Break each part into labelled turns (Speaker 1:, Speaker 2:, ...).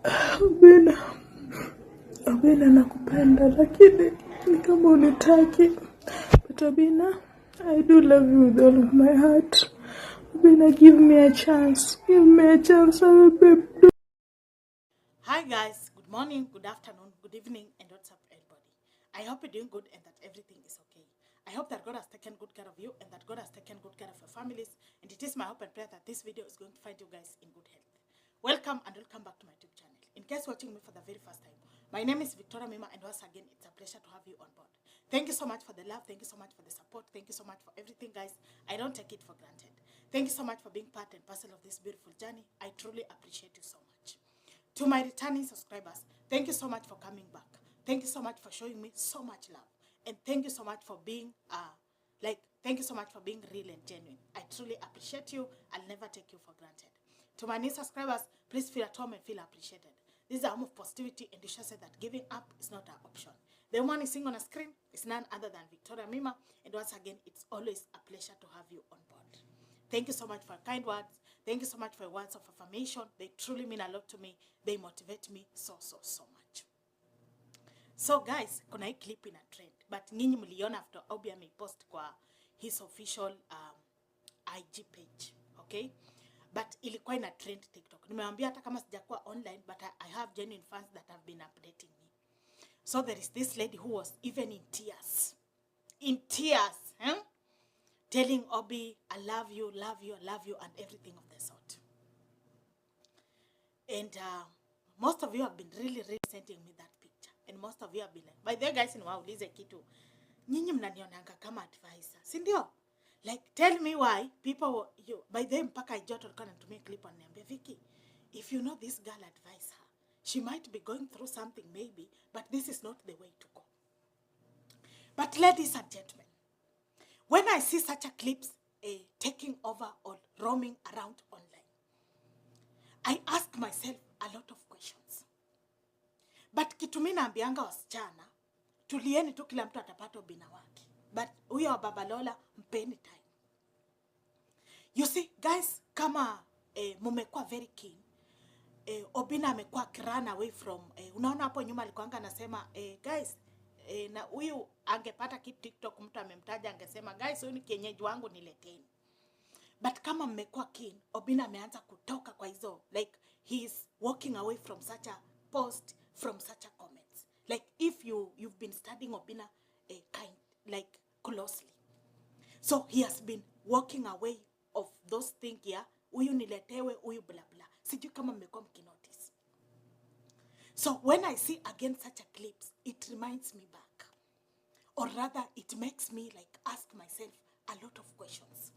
Speaker 1: Obinna, Obinna nakupenda lakini ni kama unitaki. But Obinna, I do love you with all of my heart. Obinna, give me a chance. Give me a chance. I will be.
Speaker 2: Hi guys, good morning, good afternoon, good evening, and what's up everybody. I hope you're doing good and that everything is okay. I hope that God has taken good care of you and that God has taken good care of your families. And it is my hope and prayer that this video is going to find you guys in good health. Welcome and welcome back to my YouTube channel. In case watching me for the very first time, my name is Nilisamehewa, and once again, it's a pleasure to have you on board. Thank you so much for the love. Thank you so much for the support. Thank you so much for everything, guys. I don't take it for granted. Thank you so much for being part and parcel of this beautiful journey. I truly appreciate you so much. To my returning subscribers, thank you so much for coming back. Thank you so much for showing me so much love. And thank you so much for being, thank you so much for being real and genuine. I truly appreciate you. I'll never take you for granted. To my new subscribers, please feel at home and feel appreciated. This is a home of positivity, and you should say that giving up is not an option. The woman is seeing on a screen is none other than Nilisamehewa, and once again, it's always a pleasure to have you on board. Thank you so much for your kind words. Thank you so much for your words of affirmation. They truly mean a lot to me. They motivate me so much. So guys, kuna hii clip in a trend. But nyinyi mliona after Obi amepost kwa his official IG page. Okay? But ilikuwa ina trend TikTok. Nimewaambia hata kama sijakuwa online, but I have genuine fans that have been updating me. So there is this lady who was even in tears. In tears. Telling Obi, I love you, and everything of the sort. And most of you have been really sending me that picture. And most of you have been like, by the way guys, niwaulize kitu. Nyinyi mnanionanga kama advisor. Si ndio? Like, tell me why people, by the way, mpaka ijoto alikuwa anatumia clip ananiambia, Vicky, if you know this girl, advise her. She might be going through something maybe, but this is not the way to go. But ladies and gentlemen, when I see such a clips taking over or roaming around online, I ask myself a lot of questions. But kitu mimi naambianga wasichana, tulieni tu kila mtu atapata Obinna wake. But huyo wa Baba Lola, mpeni time. You see, guys, kama mumekuwa very keen, Obinna amekuwa run away from, unaona hapo nyuma alikuanga anasema, guys, na huyu angepata kitu TikTok mtu amemtaja angesema guys huyu ni kienyeji wangu nileteni. But kama mmekuwa keen, Obinna ameanza kutoka kwa hizo, like he is walking away from such a post, from such a comments. Like if you've been studying Obinna closely, so he has been walking away of those things here, huyu niletewe, huyu bla bla. Sijui kama mmekuwa mkinotice. So when I see again such a clips, it reminds me back. Or rather, it makes me like ask myself a lot of questions.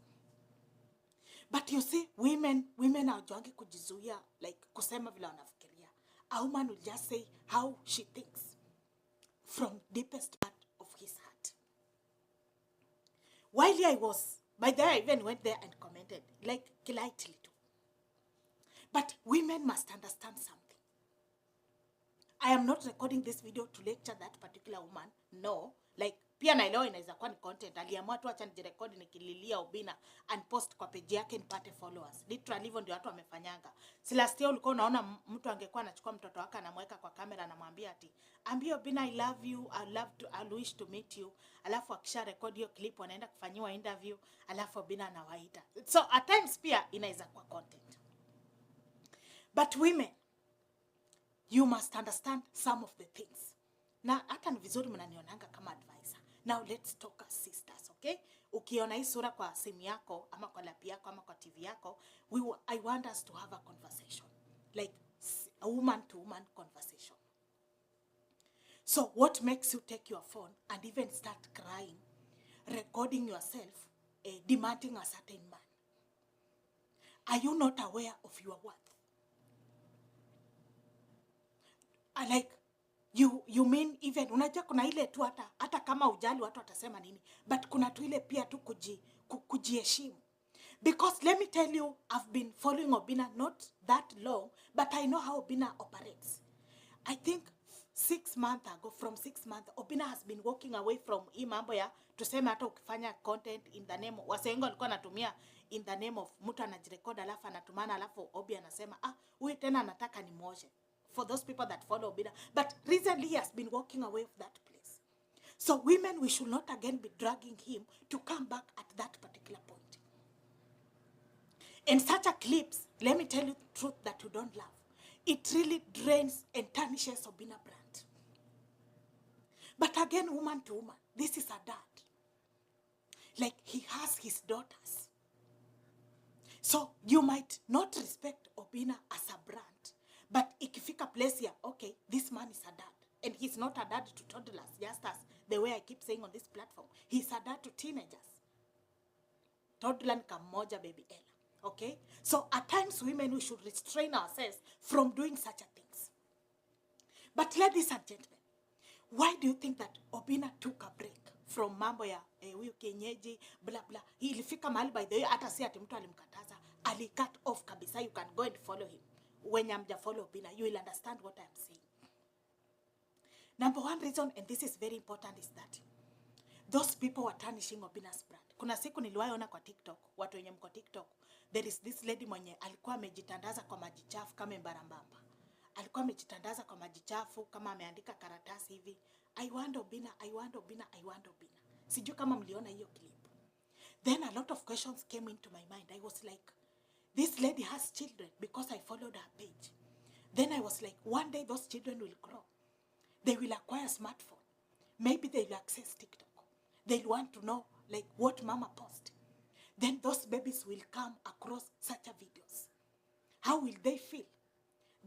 Speaker 2: But you see, women hawajuangi kujizuia, like kusema vile wanafikiria. A woman will just say how she thinks from deepest part of his heart. While I was, by the way, I even went there and commented, like lightly too. But women must understand something. I am not recording this video to lecture that particular woman. No. Like, pia naelewa inaweza kuwa ni content. Aliamua tu acha nijirekodi nikililia Obinna and post kwa page yake nipate followers. Literally hivyo ndio watu wamefanyanga. Si last year ulikuwa unaona mtu angekuwa anachukua mtoto wake anamweka kwa kamera na mwambia ati, ambia Obinna I love you, I wish to meet you. Alafu akisha record hiyo clip wanaenda kufanyiwa interview, alafu Obinna anawaita. So at times pia inaweza kuwa content. But women, you must understand some of the things. Na hata ni vizuri mnanionanga kama advisor. Now let's talk as sisters, okay? Ukiona hii sura kwa simu yako, ama kwa laptop yako, ama kwa TV yako, I want us to have a conversation. Like a woman to woman conversation. So what makes you take your phone and even start crying, recording yourself, demanding a certain man? Are you not aware of your worth? Like, you mean even, unajua kuna ile tu hata kama ujali watu watasema nini, but kuna tu ile pia tu kujiheshimu. Because let me tell you, I've been following Obinna not that long, but I know how Obinna operates. I think 6 months ago, from 6 months, Obinna has been walking away from hii mambo ya, tuseme hata ukifanya content in the name, wasengo walikuwa natumia in the name of, mtu anajirecord alafu anatumana alafu Obi anasema, huyu tena anataka ni moje. for those people that follow Obinna. But recently he has been walking away from that place. So women, we should not again be dragging him to come back at that particular point. In such a clips, let me tell you the truth that you don't love. It really drains and tarnishes Obinna brand. But again, woman to woman, this is a dad. Like, he has his daughters. So you might not respect Obinna as a brand. But ikifika place here, okay, this man is a dad. And he's not a dad to toddlers, just as the way I keep saying on this platform. He's a dad to teenagers. Toddler kamoja baby Ella. Okay? So at times, women, we should restrain ourselves from doing such a things. But ladies and gentlemen, why do you think that Obinna took a break from mambo ya huyu kienyeji, blah blah? Ilifika mahali, by the way, hata si ati mtu alimkataza, ali cut off kabisa. You can go and follow him. When you follow Obinna, you will understand what I am saying. Number one reason, and this is very important, is that those people were tarnishing Obinna's brand. Kuna siku niliwaona kwa TikTok, watu wenye mko TikTok, there is this lady mwenye alikuwa amejitandaza kwa maji chafu kama mbarambamba. Alikuwa amejitandaza kwa maji chafu kama ameandika karatasi hivi, I want Obinna, I want Obinna, I want Obinna. Sijui kama mliona hiyo clip. Then a lot of questions came into my mind. I was like, this lady has children because I followed her page. Then I was like, one day those children will grow. They will acquire a smartphone. Maybe they will access TikTok. They'll want to know like what mama post. Then those babies will come across such a videos. How will they feel?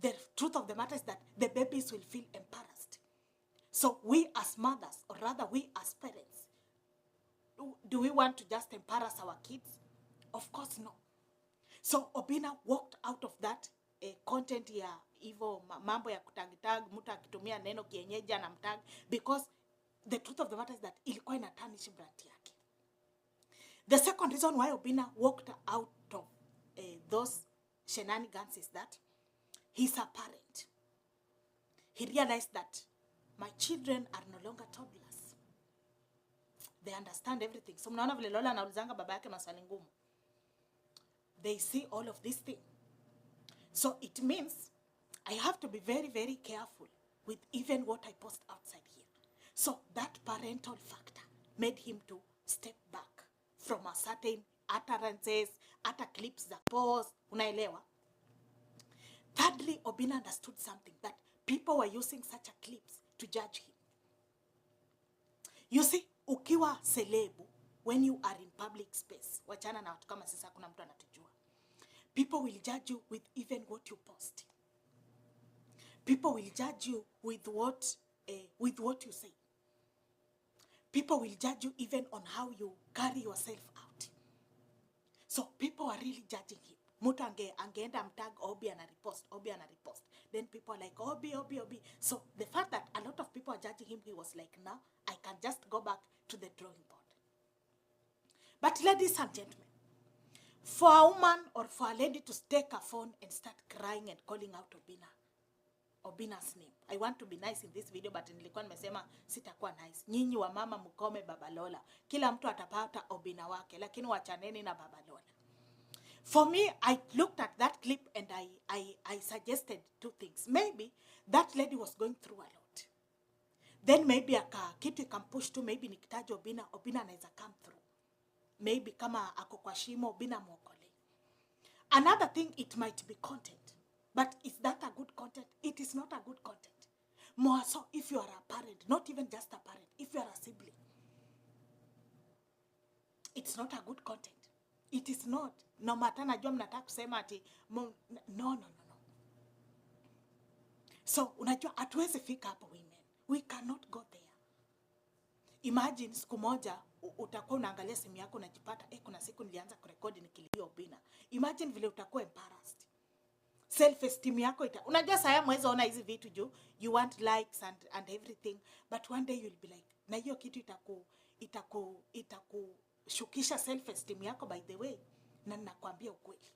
Speaker 2: The truth of the matter is that the babies will feel embarrassed. So we as mothers, or rather we as parents, do we want to just embarrass our kids? Of course no. So Obinna walked out of that content ya hivyo mambo ya kutag mtu akitumia neno kienyeji anamtag, because the truth of the matter is that ilikuwa ina tarnish brand yake. The second reason why Obinna walked out of those shenanigans is that he's a parent. He realized that my children are no longer toddlers. They understand everything. So mnaona vile Lola anaulizanga baba yake maswali ngumu. They see all of this thing. So it means I have to be very, very careful with even what I post outside here. So that parental factor made him to step back from a certain utterances, utter clips, the pause, unaelewa. Thirdly, Obinna understood something, that people were using such a clips to judge him. You see, ukiwa celebu, when you are in public space, wachana na watu kama sisi hakuna mtu anatujua. People will judge you with even what you post. People will judge you with what you say. People will judge you even on how you carry yourself out. So people are really judging him. Mutu angeenda mtag Obi ana repost. Then people are like, Obi. So the fact that a lot of people are judging him, he was like, now I can just go back to the drawing board. But ladies and gentlemen, for a woman or for a lady to take a phone and start crying and calling out Obinna's name. I want to be nice in this video, but nilikuwa nimesema sitakuwa nice. Nyinyi wa mama mkome baba Lola. Kila mtu atapata Obinna wake, lakini wachaneni na baba Lola. For me, I looked at that clip and I suggested two things. Maybe that lady was going through a lot. Then maybe kitu ikampush to, maybe nikitaja Obinna anaweza come through. Maybe kama ako kwa shimo, Obinna muokole. Another thing, it might be content. But is that a good content? It is not a good content. More so if you are a parent, not even just a parent, if you are a sibling. It's not a good content. It is not. No matter najua mnataka kusema ati no. So unajua hatuwezi fika hapo women. We cannot go there. Imagine siku moja utakuwa unaangalia simu yako unajipata kuna siku nilianza kurekodi nikilia Obinna. Imagine vile utakuwa embarrassed. Self esteem yako unajua saya mwezi ona hizi vitu juu you want likes and everything, but one day you'll be like, na hiyo kitu itakushukisha self esteem yako, by the way, na ninakwambia ukweli.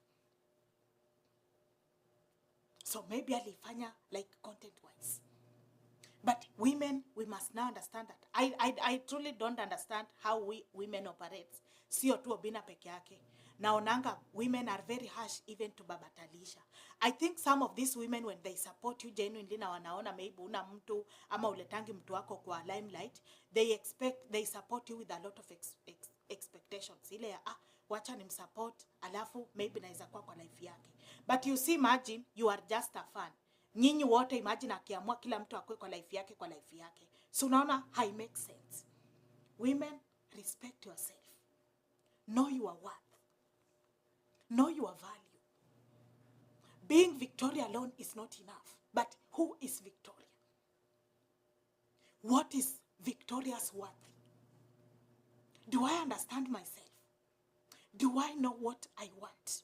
Speaker 2: So maybe alifanya like content wise. But women, we must now understand that I truly don't understand how we women operate. Sio tu Obinna peke yake. naonanga women are very harsh even to babatalisha. I think some of these women when they support you genuinely na wanaona maybe una mtu ama uletangi mtu wako kwa limelight, they support you with a lot of expectations. Ile ya wacha nimsupport alafu maybe naweza kuwa kwa life yake. But you see, imagine you are just a fan. Nyinyi wote imagine akiamua kila mtu akue kwa life yake So unaona hai make sense. Women, respect yourself. Know your worth. Know your value. Being Victoria alone is not enough. But who is Victoria? What is Victoria's worth? Do I understand myself? Do I know what I want?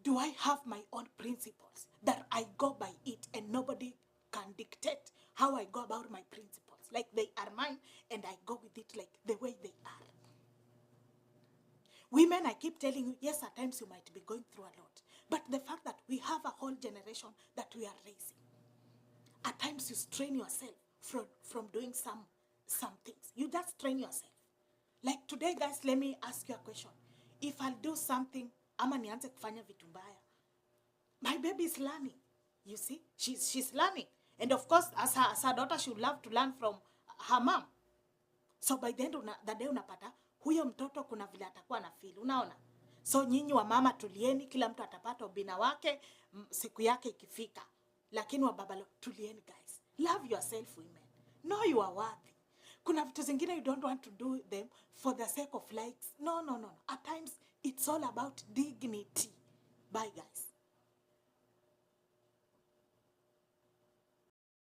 Speaker 2: Do I have my own principles that I go by it and nobody can dictate how I go about my principles? Like they are mine and I go with it like the way they are. Women, I keep telling you, yes, at times you might be going through a lot. But the fact that we have a whole generation that we are raising, at times you strain yourself from doing some things. You just strain yourself. Like today, guys, let me ask you a question. If I'll do something, ama nianze kufanya vitu mbaya, my baby is learning. You see, she's learning. And of course, as her daughter, she would love to learn from her mom. So by the end of the day, unapata, huyo mtoto kuna vile atakuwa na feel. Unaona? So nyinyi wa mama tulieni, kila mtu atapata Obinna wake, siku yake ikifika. Lakini wa baba tulieni, guys. Love yourself, women. Know you are worthy. Kuna vitu zingine you don't want to do them for the sake of likes. No. At times, it's all about dignity. Bye, guys.